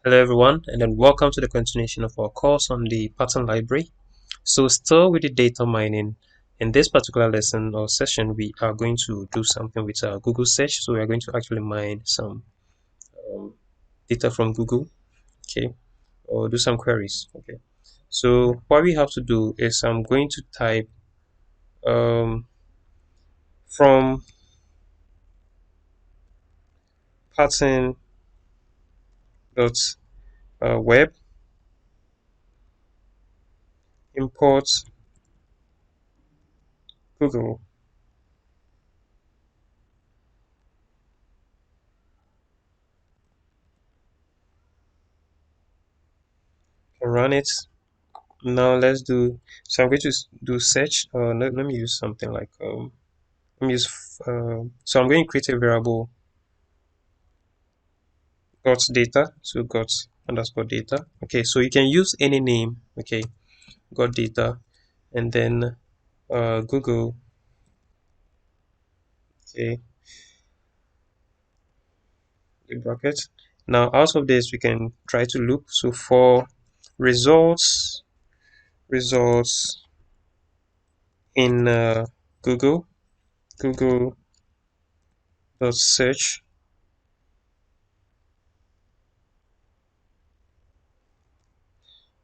Hello everyone, and then welcome to the continuation of our course on the pattern library. So still with the data mining, in this particular lesson or session, we are going to do something with Google search. So we are going to actually mine some um, data from Google, okay, or do some queries, okay. So what we have to do is I'm going to type um, from pattern dot web import Google and run it. Now let's do, so I'm going to do search. Let me use something like, let me use, so I'm going to create a variable got data. So got underscore data. Okay, so you can use any name. Okay, got data and then Google. Okay, the bracket. Now out of this, we can try to loop. So for results in Google dot search.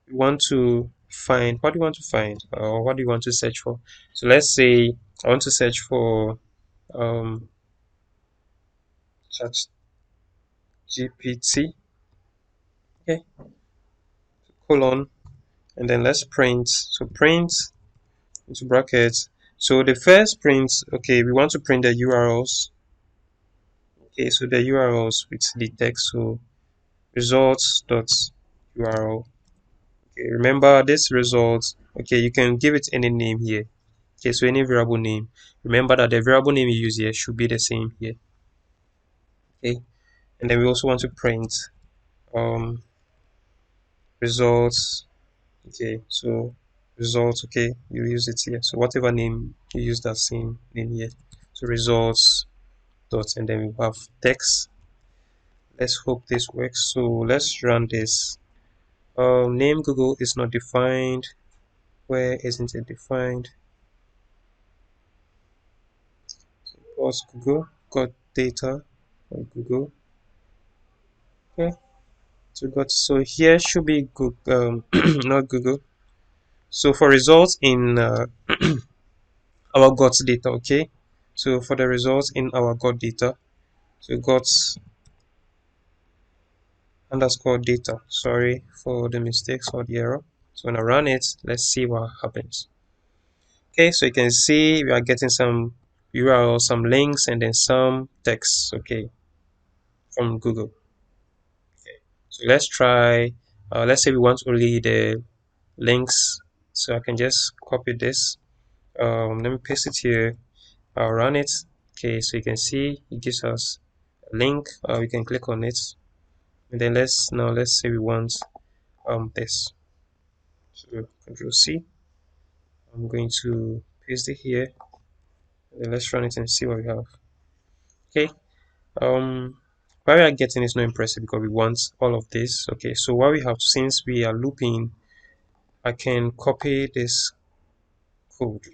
You want to find, what do you want to find, or what do you want to search for? So let's say I want to search for um chat GPT. Okay, colon, and then let's print. So print into brackets. So the first print, okay, we want to print the URLs. Okay, so the URLs with the text. So results dot URL. Okay, remember this results. Okay, you can give it any name here. Okay, so any variable name. Remember that the variable name you use here should be the same here. Okay, and then we also want to print um results. Okay, so results. Okay, you use it here. So whatever name you use, that same name here. So results dot, and then we have text. Let's hope this works. So let's run this. Name Google is not defined. Where isn't it defined? So pause Google. Got data on Google. Okay. So here should be Google, not Google. So for results in our GOTS data, okay. So for the results in our GOT data, so GOTS underscore data. Sorry for the mistakes or the error. So when I run it, let's see what happens. Okay, so you can see we are getting some URL, some links, and then some text. Okay, from Google. Okay, so let's try. Let's say we want only the links. So I can just copy this. Let me paste it here. I'll run it. Okay, so you can see it gives us a link. We can click on it, and then let's say we want this. So Control C. I'm going to paste it here, and then let's run it and see what we have. Okay. What we are getting is not impressive because we want all of this. Okay, so what we have, since we are looping, I can copy this code.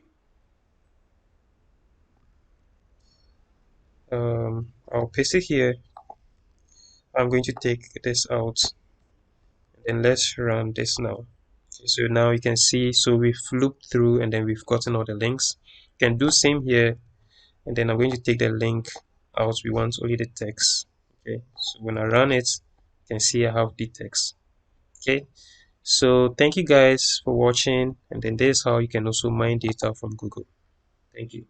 I'll paste it here. I'm going to take this out, and let's run this now. Okay, so now you can see, so we've looped through and then we've gotten all the links. You can do same here, and then I'm going to take the link out. We want only the text. Okay, so when I run it, you can see I have the text. Okay, so thank you guys for watching, and then this is how you can also mine data from Google. Thank you.